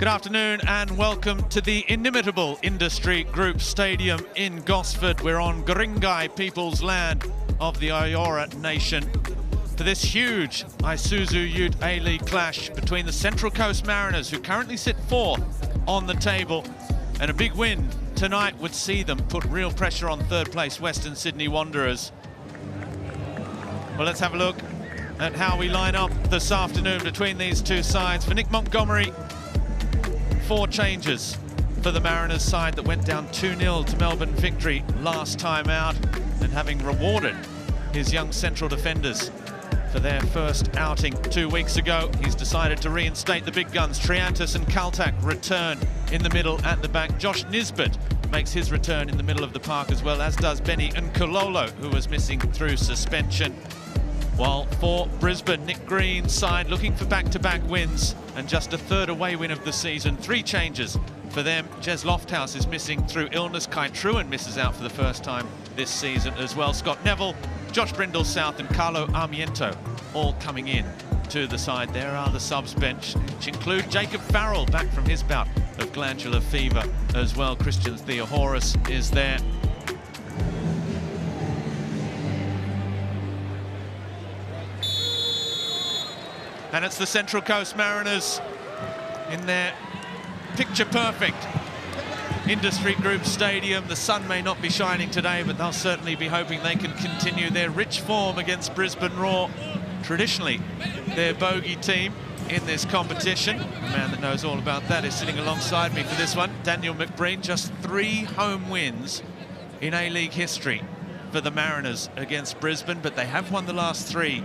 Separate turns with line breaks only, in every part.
Good afternoon and welcome to the inimitable Industry Group Stadium in Gosford. We're on Guringai people's land of the Eora Nation for this huge Isuzu Ute A-League clash between the Central Coast Mariners, who currently sit fourth on the table, and a big win tonight would see them put real pressure on third place Western Sydney Wanderers. Well, let's have a look at how we line up this afternoon between these two sides. For Nick Montgomery, 4 changes for the Mariners side that went down 2-0 to Melbourne victory last time out, and having rewarded his young central defenders for their first outing 2 weeks ago, he's decided to reinstate the big guns. Triantis and Kaltak return in the middle at the back. Josh Nisbet makes his return in the middle of the park, as well as does Benny and Kololo, who was missing through suspension. While for Brisbane, Nick Green's side looking for back-to-back wins and just a third away win of the season. 3 changes for them. Jez Lofthouse is missing through illness. Kai Truan misses out for the first time this season as well. Scott Neville, Josh Brindle South and Carlo Armiento all coming in to the side. There are the subs bench, which include Jacob Farrell, back from his bout of glandular fever as well. Christian Theohorus is there. And it's the Central Coast Mariners in their picture-perfect Industry Group Stadium. The sun may not be shining today, but they'll certainly be hoping they can continue their rich form against Brisbane Roar. Traditionally, their bogey team in this competition. The man that knows all about that is sitting alongside me for this one, Daniel McBreen. Just 3 home wins in A-League history for the Mariners against Brisbane, but they have won the last 3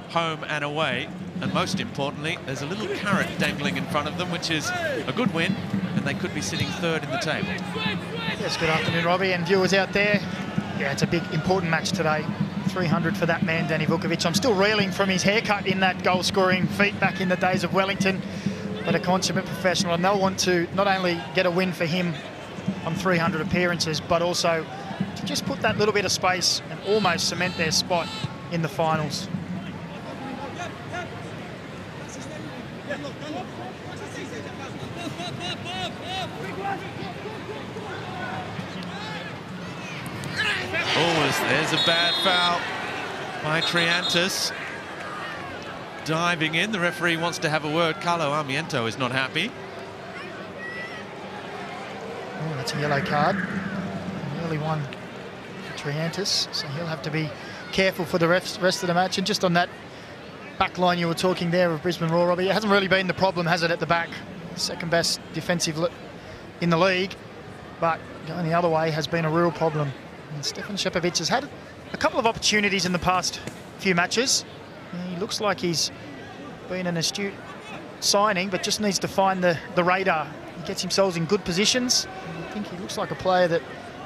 home and away. And most importantly, there's a little carrot dangling in front of them, which is a good win, and they could be sitting third in the table.
Yes, good afternoon, Robbie, and viewers out there. Yeah, it's a big, important match today. 300 for that man, Danny Vukovic. I'm still reeling from his haircut in that goal-scoring feat back in the days of Wellington, but a consummate professional, and they'll want to not only get a win for him on 300 appearances, but also to just put that little bit of space and almost cement their spot in the finals.
Oh, there's a bad foul by Triantis. Diving in, the referee wants to have a word. Carlo Armiento is not happy.
Oh, that's a yellow card. An early one for Triantis, so he'll have to be careful for the rest of the match. And just on that back line you were talking there of Brisbane Roar, Robbie, it hasn't really been the problem, has it, at the back? Second best defensive in the league, but going the other way has been a real problem. And Stefan Shepovic has had a couple of opportunities in the past few matches. He looks like he's been an astute signing, but just needs to find the radar. He gets himself in good positions. I think he looks like a player that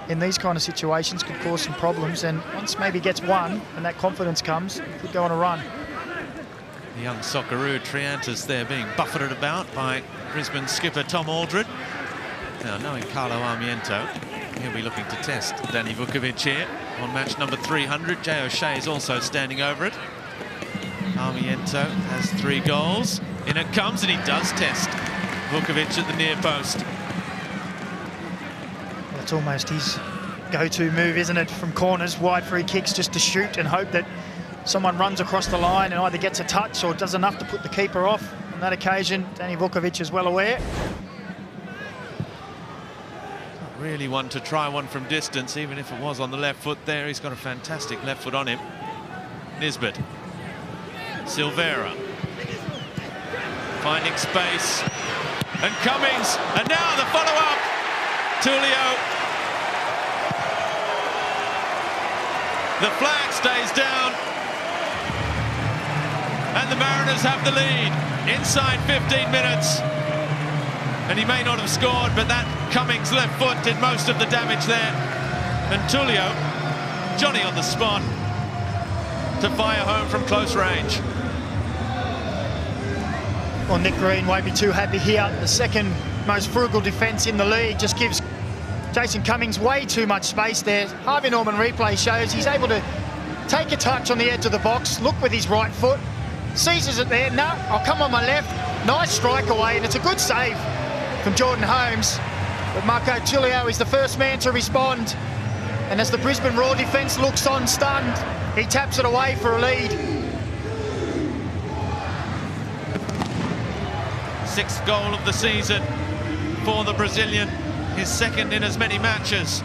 in these kind of situations could cause some problems, and once maybe gets one and that confidence comes, he could go on a run.
The young Socceroo Triantis there being buffeted about by Brisbane skipper Tom Aldred. Now, knowing Carlo Armiento, he'll be looking to test Danny Vukovic here on match number 300. Jay O'Shea is also standing over it. Armiento has 3 goals. In it comes, and he does test Vukovic at the near post.
That's almost his go-to move, isn't it? From corners, wide free kicks, just to shoot and hope that someone runs across the line and either gets a touch or does enough to put the keeper off. On that occasion, Danny Vukovic is well aware.
Really one to try one from distance, even if it was on the left foot there. He's got a fantastic left foot on him. Nisbet. Silvera. Finding space. And Cummings. And now the follow-up. Tulio. The flag stays down. And the Mariners have the lead inside 15 minutes. And he may not have scored, but that Cummings left foot did most of the damage there. And Tulio, Johnny on the spot to fire home from close range.
Well, Nick Green won't be too happy here. The second most frugal defence in the league just gives Jason Cummings way too much space there. Harvey Norman replay shows he's able to take a touch on the edge of the box, look with his right foot, seizes it there. No, I'll come on my left. Nice strike away, and it's a good save from Jordan Holmes. But Marco Tulio is the first man to respond. And as the Brisbane Roar defence looks on stunned, he taps it away for a lead.
Sixth goal of the season for the Brazilian, his second in as many matches.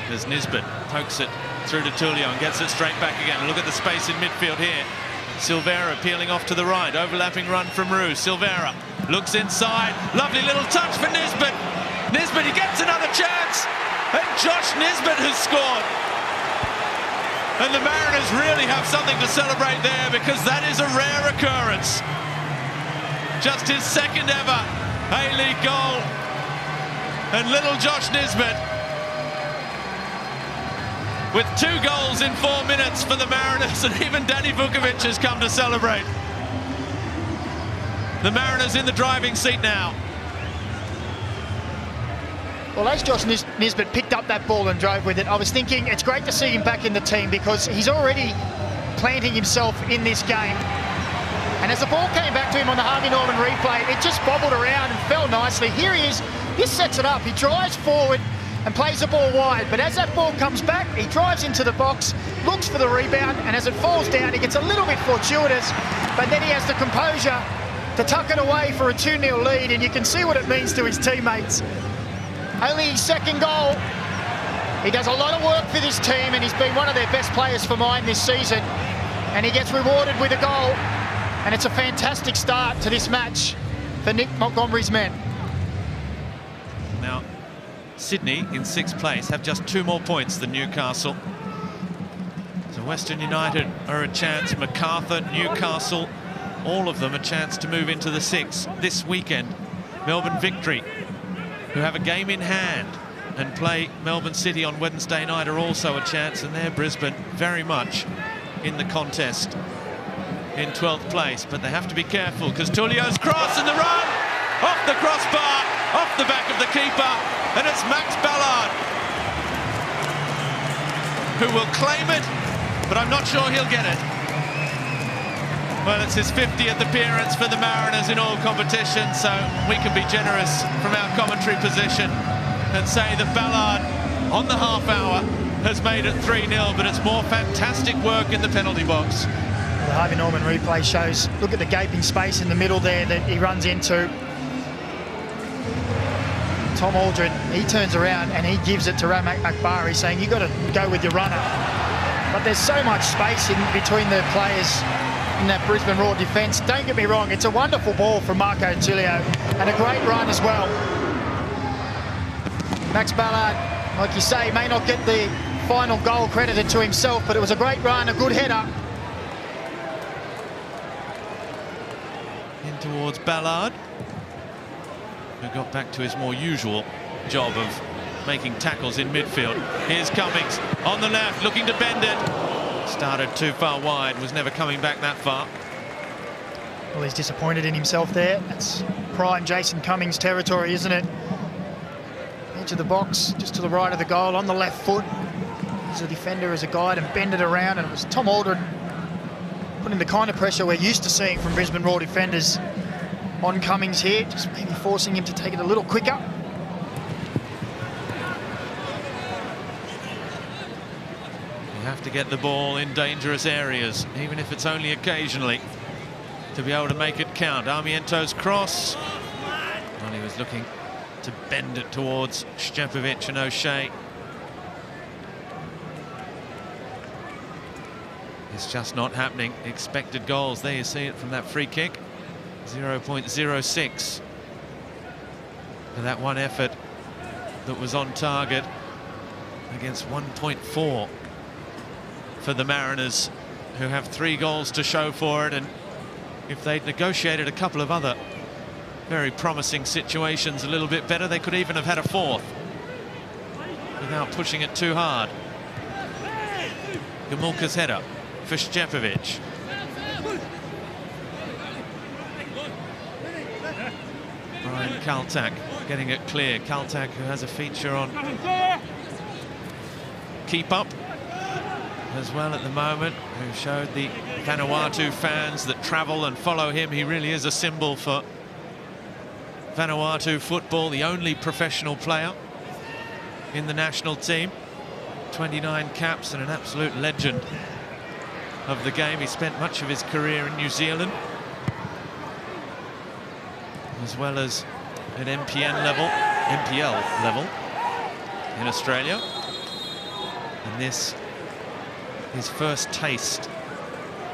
As Nisbet pokes it through to Tulio and gets it straight back again. Look at the space in midfield here. Silvera peeling off to the right, overlapping run from Roux. Silvera looks inside, lovely little touch for Nisbet. Nisbet, he gets another chance, and Josh Nisbet has scored. And the Mariners really have something to celebrate there, because that is a rare occurrence. Just his second ever A-League goal. And little Josh Nisbet, with 2 goals in 4 minutes for the Mariners, and even Danny Vukovic has come to celebrate. The Mariners in the driving seat now.
Well, as Josh Nisbet picked up that ball and drove with it, I was thinking it's great to see him back in the team, because he's already planting himself in this game. And as the ball came back to him on the Harvey Norman replay, it just bobbled around and fell nicely. Here he is. This sets it up. He drives forward and plays the ball wide. But as that ball comes back, he drives into the box, looks for the rebound, and as it falls down, he gets a little bit fortuitous. But then he has the composure to tuck it away for a 2-0 lead, and you can see what it means to his teammates. Only his second goal. He does a lot of work for this team, and he's been one of their best players for mine this season. And he gets rewarded with a goal. And it's a fantastic start to this match for Nick Montgomery's men.
Now, Sydney in 6th place have just 2 more points than Newcastle. So Western United are a chance, Macarthur, Newcastle, all of them a chance to move into the 6 this weekend. Melbourne Victory, who have a game in hand and play Melbourne City on Wednesday night, are also a chance, and they're Brisbane very much in the contest in 12th place. But they have to be careful, because Tulio's cross and the run off the crossbar, off the back of the keeper, and it's Max Ballard who will claim it, but I'm not sure he'll get it. Well, it's his 50th appearance for the Mariners in all competitions, so we can be generous from our commentary position and say that Ballard on the half hour has made it 3-0, but it's more fantastic work in the penalty box.
The Harvey Norman replay shows, look at the gaping space in the middle there that he runs into. Tom Aldred, he turns around and he gives it to Ramak Akbari, saying, you've got to go with your runner. But there's so much space in between the players in that Brisbane Roar defence. Don't get me wrong, it's a wonderful ball from Marco Tulio, and a great run as well. Max Ballard, like you say, may not get the final goal credited to himself, but it was a great run, a good header.
In towards Ballard, who got back to his more usual job of making tackles in midfield. Here's Cummings on the left, looking to bend it. Started too far wide, was never coming back that far.
Well, he's disappointed in himself there. That's prime Jason Cummings territory, isn't it? Edge of the box, just to the right of the goal, on the left foot. As a defender, as a guide, and bend it around. And it was Tom Aldred putting the kind of pressure we're used to seeing from Brisbane Roar defenders on Cummings here, just maybe forcing him to take it a little quicker.
You have to get the ball in dangerous areas, even if it's only occasionally, to be able to make it count. Armiento's cross. Well, he was looking to bend it towards Szczepovic and O'Shea. It's just not happening. Expected goals, there you see it from that free kick. 0.06 for that one effort that was on target, against 1.4 for the Mariners, who have 3 goals to show for it. And if they'd negotiated a couple of other very promising situations a little bit better, they could even have had a 4th without pushing it too hard. Gamulka's header for Szczepovic. Brian Kaltak getting it clear. Kaltak, who has a feature on Keep Up as well at the moment, who showed the Vanuatu fans that travel and follow him. He really is a symbol for Vanuatu football, the only professional player in the national team. 29 caps and an absolute legend of the game. He spent much of his career in New Zealand, as well as at MPL level in Australia. And this, his first taste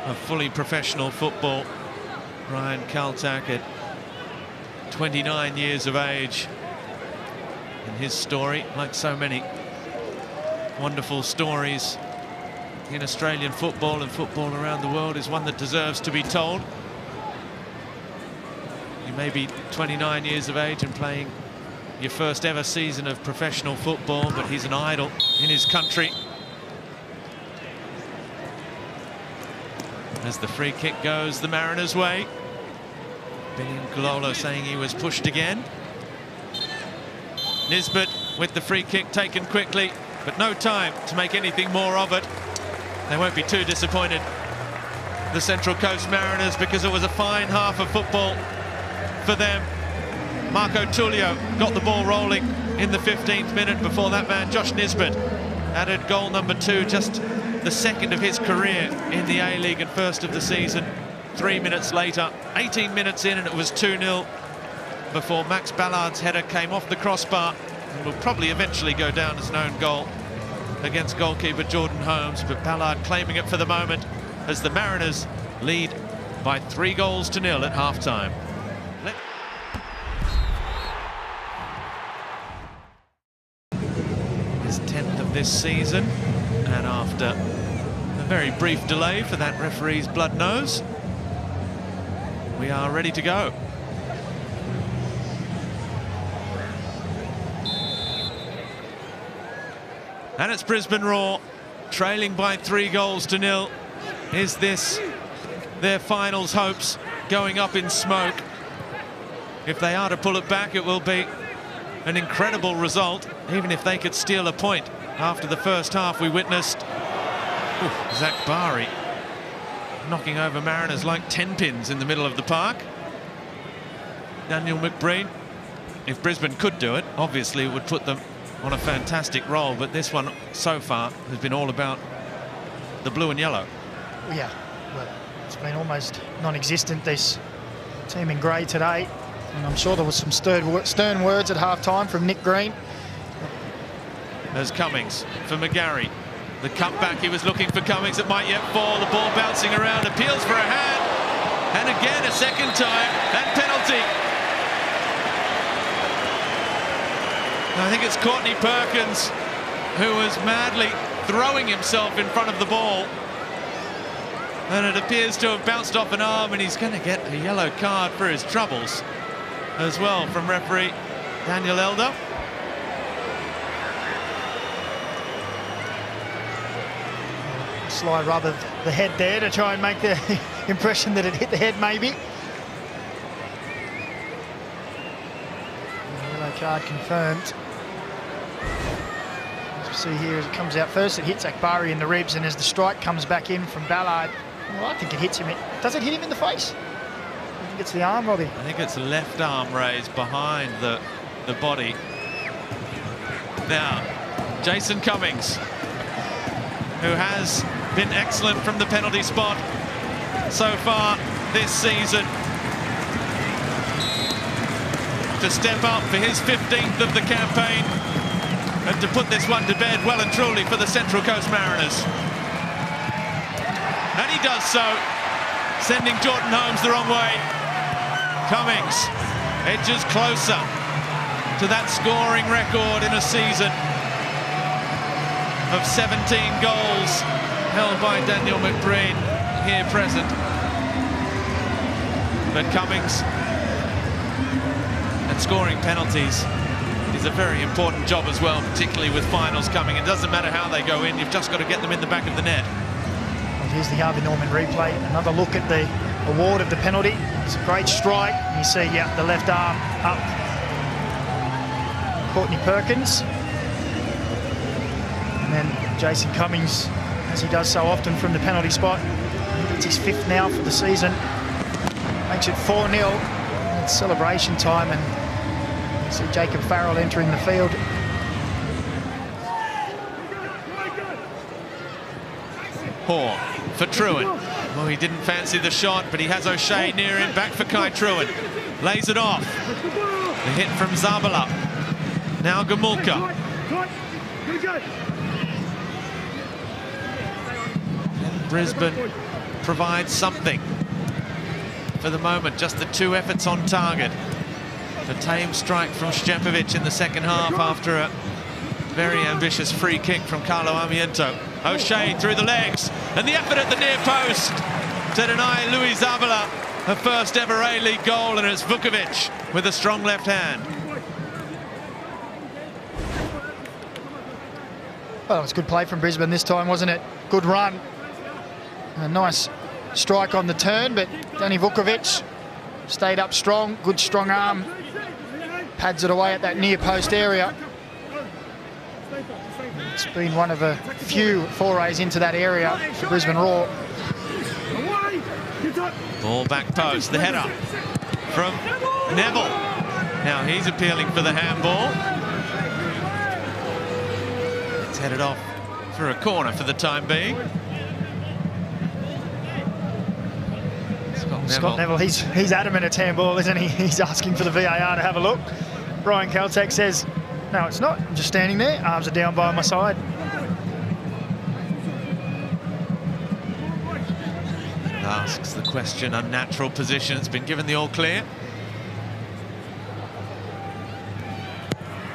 of fully professional football. Ryan Kaltak at 29 years of age. And his story, like so many wonderful stories in Australian football and football around the world, is one that deserves to be told. You may be 29 years of age and playing your first ever season of professional football, but he's an idol in his country. As the free kick goes the Mariners' way. Benny Gololo saying he was pushed again. Nisbet with the free kick taken quickly, but no time to make anything more of it. They won't be too disappointed, the Central Coast Mariners, because it was a fine half of football for them. Marco Tullio got the ball rolling in the 15th minute. Before that man, Josh Nisbet, added goal number 2, just the second of his career in the A-League and first of the season. 3 minutes later, 18 minutes in, and it was 2-0 before Max Ballard's header came off the crossbar and will probably eventually go down as an own goal against goalkeeper Jordan Holmes, but Ballard claiming it for the moment as the Mariners lead by 3-0 at half-time. His 10th of this season, and after a very brief delay for that referee's blood nose, we are ready to go. And it's Brisbane Roar trailing by 3-0. Is this their finals hopes going up in smoke? If they are to pull it back, it will be an incredible result, even if they could steal a point. After the first half, we witnessed Zach Bari knocking over Mariners like 10 pins in the middle of the park. Daniel McBreen, if Brisbane could do it, obviously it would put them on a fantastic roll, but this one so far has been all about the blue and yellow.
Yeah, well, it's been almost non-existent, this team in grey today, and I'm sure there was some stern words at half-time from Nick Green.
There's Cummings for McGarry. The cutback, he was looking for Cummings, it might yet fall. The ball bouncing around, appeals for a hand, and again a second time, and penalty. I think it's Courtney Perkins who was madly throwing himself in front of the ball, and it appears to have bounced off an arm, and he's going to get a yellow card for his troubles as well from referee Daniel Elder.
Sly rub of the head there to try and make the impression that it hit the head, maybe. Yellow card confirmed. As we see here, as it comes out first, it hits Akbari in the ribs, and as the strike comes back in from Ballard, well, I think it hits him. Does it hit him in the face? I think it's the arm, Robbie.
I think it's the left arm raised behind the body. Now, Jason Cummings, who has been excellent from the penalty spot so far this season, to step up for his 15th of the campaign and to put this one to bed well and truly for the Central Coast Mariners. And he does so, sending Jordan Holmes the wrong way. Cummings edges closer to that scoring record in a season of 17 goals held by Daniel McBreen here present. But Cummings, and scoring penalties is a very important job as well, particularly with finals coming. It doesn't matter how they go in, you've just got to get them in the back of the net.
Well, here's the Harvey Norman replay. Another look at the award of the penalty. It's a great strike. You see, yeah, the left arm up. Courtney Perkins. And then Jason Cummings, as he does so often from the penalty spot. It's his 5th now for the season. Makes it 4-0. It's celebration time, and See Jacob Farrell entering the field.
Poor for Trewin. Well, he didn't fancy the shot, but he has O'Shea near him. Back for Kai Trewin. Lays it off. The hit from Zabala. Now Gamulka. Brisbane provides something for the moment. Just the 2 efforts on target. A tame strike from Stepovic in the second half after a very ambitious free kick from Carlo Armiento. O'Shea through the legs, and the effort at the near post to deny Louis Zabala her first ever A-League goal, and it's Vukovic with a strong left hand.
Well, it was good play from Brisbane this time, wasn't it? Good run. A nice strike on the turn, but Danny Vukovic stayed up strong. Good strong arm. Pads it away at that near post area. It's been one of a few forays into that area for Brisbane Roar.
Ball back post, the header from Neville. Now he's appealing for the handball. It's headed off for a corner for the time being.
Scott Neville, he's adamant it's handball, isn't he? He's asking for the VAR to have a look. Brian Caltech says, no, it's not. I'm just standing there, arms are down by my side.
Asks the question, unnatural position. It's been given the all clear.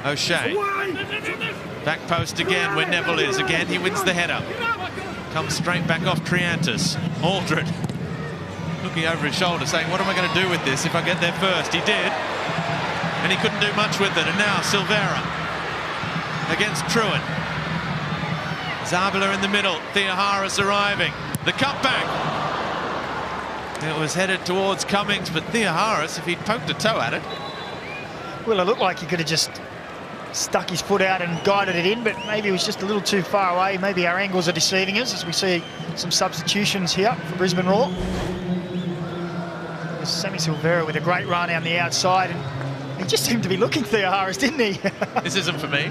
O'Shea. Back post again where Neville is. Again, he wins the header. Comes straight back off Triantis. Aldred looking over his shoulder saying, what am I going to do with this if I get there first? He did. And he couldn't do much with it. And now Silvera against Trewin. Zabala in the middle. Theoharis arriving. The cutback. It was headed towards Cummings, but Theoharis, if he'd poked a toe at it.
Well, it looked like he could have just stuck his foot out and guided it in, but maybe it was just a little too far away. Maybe our angles are deceiving us as we see some substitutions here for Brisbane Roar. Sammy Silvera with a great run on the outside, and he just seemed to be looking Theoharis, didn't he?
This isn't for me.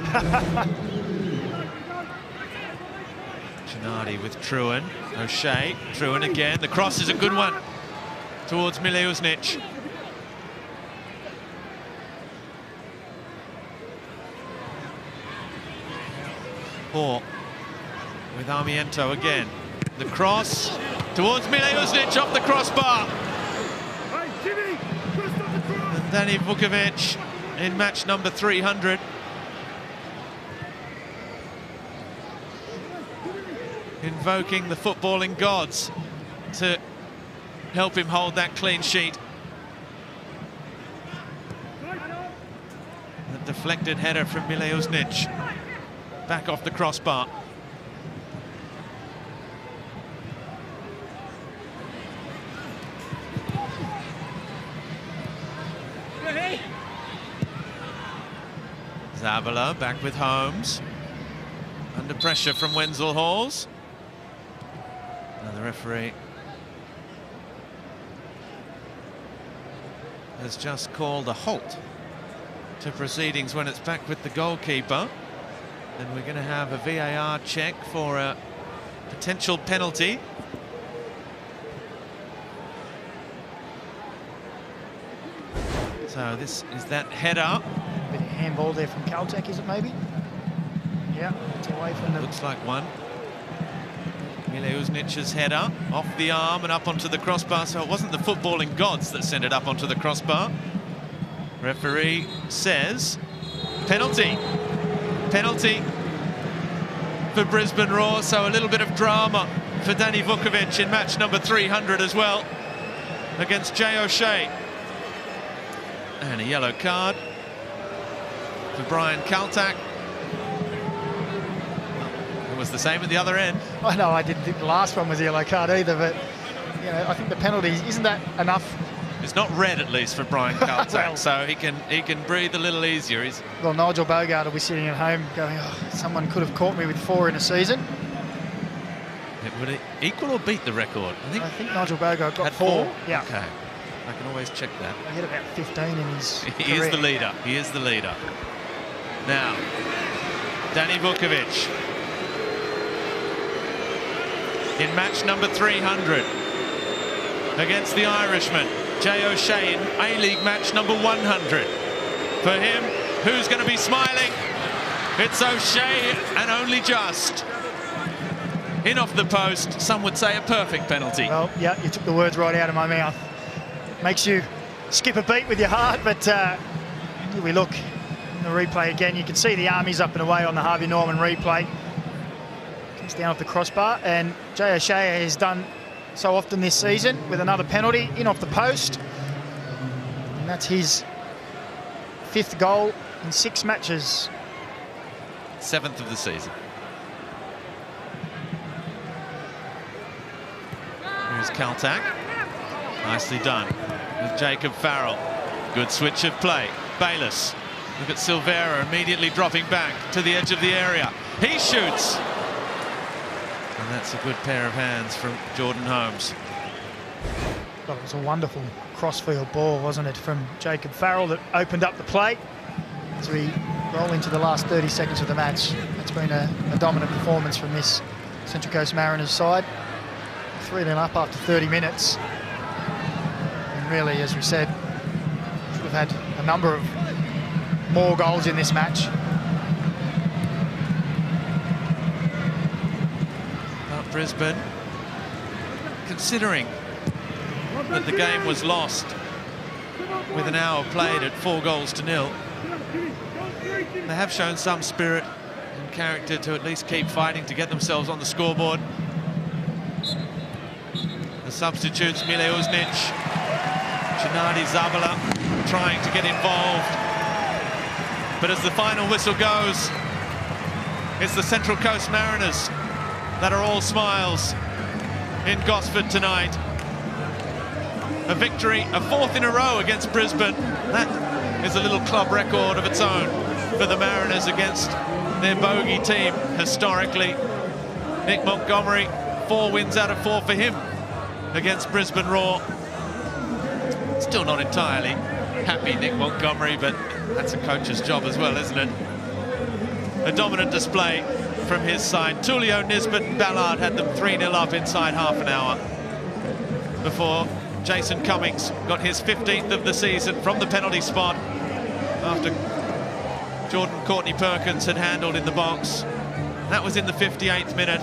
Gennady with Trewin. O'Shea. Trewin again. The cross is a good one towards Mileusnic. Poor with Armiento again. The cross towards Mileusnic off the crossbar. And Danny Vukovic in match number 300. Invoking the footballing gods to help him hold that clean sheet. The deflected header from Mileusnic. Back off the crossbar. Zabala back with Holmes. Under pressure from Wenzel Halls. Now the referee has just called a halt to proceedings when it's back with the goalkeeper. And we're going to have a VAR check for a potential penalty. So this is that header.
A bit of handball there from Caltech, is it maybe? Yeah, it's away from the...
Looks like one. Mileusnic's header off the arm and up onto the crossbar, so it wasn't the footballing gods that sent it up onto the crossbar. Referee says penalty. Penalty for Brisbane Roar, so a little bit of drama for Danny Vukovic in match number 300 as well against Jay O'Shea. And a yellow card for Brian Caltech. It was the same at the other end.
I know, I didn't think the last one was a yellow card either, but you know, I think the penalty, isn't that enough?
It's not red, at least, for Brian Caltech,
well,
so he can breathe a little easier.
Well, Nigel Bogart will be sitting at home going, oh, someone could have caught me with 4 in a season.
Would it equal or beat the record?
I think Nigel Bogart got 4. Yeah.
Okay. I can always check that.
He had about 15 in his
He
career.
is the leader. He is the leader. Now, Danny Vukovic in match number 300 against the Irishman, Jay O'Shea, in A-League match number 100. For him, who's going to be smiling? It's O'Shea, and only just. In off the post, some would say a perfect penalty.
Well, yeah, you took the words right out of my mouth. Makes you skip a beat with your heart, but here we look in the replay again. You can see the armies up and away on the Harvey Norman replay. Comes down off the crossbar, and Jay O'Shea has done so often this season with another penalty in off the post. And that's his 5th goal in 6 matches.
7th of the season. Here's Kaltak. Nicely done with Jacob Farrell. Good switch of play. Bayliss. Look at Silvera immediately dropping back to the edge of the area. He shoots. And that's a good pair of hands from Jordan Holmes.
Well, it was a wonderful crossfield ball, wasn't it, from Jacob Farrell that opened up the play as we roll into the last 30 seconds of the match. It's been a dominant performance from this Central Coast Mariners side. 3-0 up after 30 minutes. And really, as we said, should have had a number of more goals in this match.
But Brisbane, considering that the game was lost with an hour played at 4-0, they have shown some spirit and character to at least keep fighting to get themselves on the scoreboard. The substitutes, Mile Uznic, Chinadi Zabala trying to get involved. But as the final whistle goes, it's the Central Coast Mariners that are all smiles in Gosford tonight. A victory, a 4th in a row against Brisbane. That is a little club record of its own for the Mariners against their bogey team historically. Nick Montgomery, 4 wins out of 4 for him against Brisbane Roar. Still not entirely happy, Nick Montgomery, but that's a coach's job as well, isn't it? A dominant display from his side. Tulio, Nisbet and Ballard had them 3-0 up inside half an hour before Jason Cummings got his 15th of the season from the penalty spot after Jordan Courtney Perkins had handled in the box. That was in the 58th minute.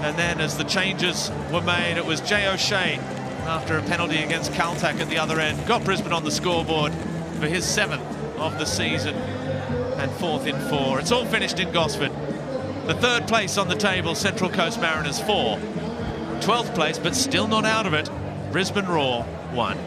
And then as the changes were made, it was Jay O'Shea after a penalty against Kaltak at the other end. Got Brisbane on the scoreboard for his 7th of the season and 4th in 4. It's all finished in Gosford. The 3rd place on the table, Central Coast Mariners 4. 12th place, but still not out of it, Brisbane Roar 1.